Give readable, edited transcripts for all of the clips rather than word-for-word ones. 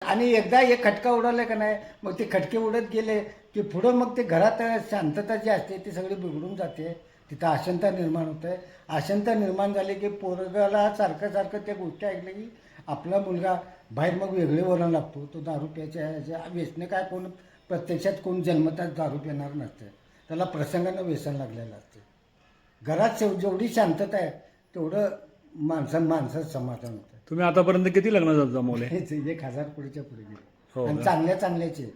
आणि एकदा एक खटका उडवला का नाही, मग ते खटके उडत गेले की पुढं मग ते घरात शांतता जी असते ती सगळी बिघडून जाते. तिथं अशांतता निर्माण होते. अशांतता निर्माण झाली की पोरगाला सारखं सारखं त्या गोष्टी ऐकल्या की आपला मुलगा बाहेर मग वेगळे वळण लागतो. तो दारू प्यायच्या व्यसने काय कोण प्रत्यक्षात कोण जन्मताच दारू पिणार नसतं. त्याला प्रसंगानं व्यसन लागलेलं असतं. घरात जेवढी शांतता आहे तेवढं माणसाचं समाधान होतं. तुम्ही आतापर्यंत किती लग्न जमवले? हेच 1,000 पुढेच्या पुढे गेले. हो आणि का? चांगल्याचे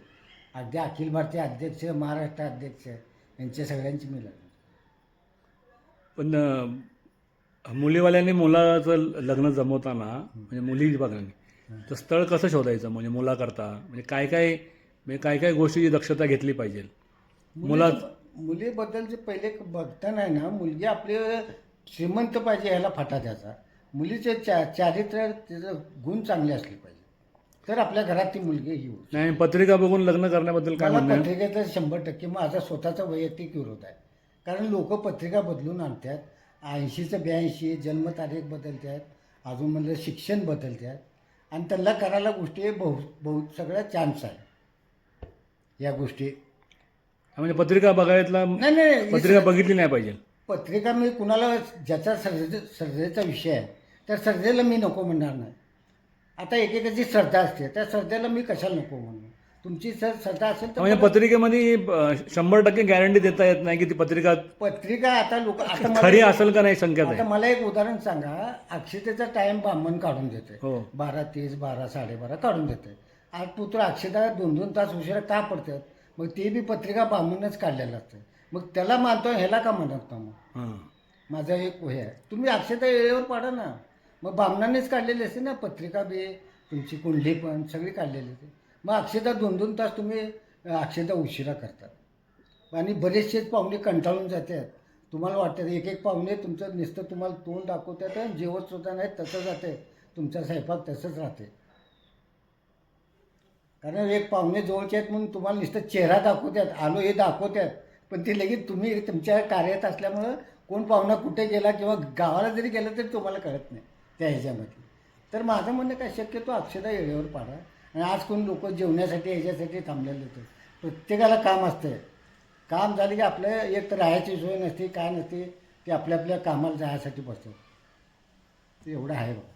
अगदी अखिल भारतीय अध्यक्ष, महाराष्ट्र अध्यक्ष यांच्या सगळ्यांची मी लग्न. पण मुलीवाल्यांनी मुलाचं लग्न जमवताना म्हणजे मुली बघाने तर स्थळ कसं शोधायचं म्हणजे मुलाकरता म्हणजे काय काय गोष्टीची दक्षता घेतली पाहिजे मुलीबद्दलचे पहिले बघताना आहे ना, मुलगी आपली श्रीमंत पाहिजे ह्याला फाटा द्यायचा. मुलीचे चारित्र्य तिचं गुण चांगले असले पाहिजे तर आपल्या घरात ती मुलगी येऊ. नाही पत्रिका बघून लग्न करण्याबद्दल काय मला म्हणणं आहे? पत्रिकेचा 100% माझा स्वतःचा वैयक्तिक विरोध आहे. कारण लोक पत्रिका बदलून आणतात. 80चं 82 जन्मतारीख बदलतात, अजून म्हणजे शिक्षण बदलतात आणि त्यांना करायला गोष्टी बहुत सगळ्या चान्स आहे या गोष्टी. म्हणजे पत्रिका बघायला नाही पत्रिका बघितली नाही पाहिजे. पत्रिका मी कुणाला ज्याचा सर्जेचा विषय आहे त्या सर्जेला मी नको म्हणणार नाही. आता एकेकाची श्रद्धा असते, त्या श्रद्धेला मी कशाला नको म्हणू. तुमची श्रद्धा असेल तर म्हणजे पत्रिकेमध्ये 100% गॅरंटी देता येत नाही की ती पत्रिका आता लोक आता खरी असेल का नाही संकेत आता आहे. मला एक उदाहरण सांगा. अक्षतेचा टाइम ब्राह्मण काढून देते हो 12:30 12 12:30 काढून देते. आज पुत्र अक्षता 2-2 तास उशिरा का पडतात? मग ते बी पत्रिका ब्राह्मणच काढलेलं असतं. मग त्याला मानतो, ह्याला का म्हणत ना? मग हां माझा एक हे आहे, तुम्ही अक्षता वेळेवर पाडा ना. मग ब्राह्मणानेच काढलेली असते ना पत्रिका बी, तुमची कुंडली पण सगळी काढलेली असते. मग अक्षता 2-2 तास तुम्ही अक्षता उशिरा करतात आणि बरेचसेच पाहुणे कंटाळून जातात. तुम्हाला वाटतं एक पाहुणे तुमचं नुसतं तुम्हाला तोंड दाखवतात आणि जेवत सुद्धा नाही तसं जाते. तुमचा स्वयंपाक तसंच राहते. कारण एक पाहुणे जवळचे आहेत म्हणून तुम्हाला नुसतं चेहरा दाखवतात, आलो हे दाखवतात, पण ते लगेच तुम्ही तुमच्या कार्यात असल्यामुळं कोण पाहुणा कुठे गेला किंवा गावाला जरी गेला तरी तुम्हाला कळत नाही त्या ह्याच्यामध्ये. तर माझं म्हणणं काय, शक्यतो अक्षता वेळेवर पाडा. आणि आज कोण लोक जेवण्यासाठी ह्याच्यासाठी थांबलेले होते. प्रत्येकाला काम असतं. काम झालं की आपलं एक तर राहायची सोय नसते, काय नसते, ते आपल्या कामाला जायसाठी बसतात. एवढं आहे बघा.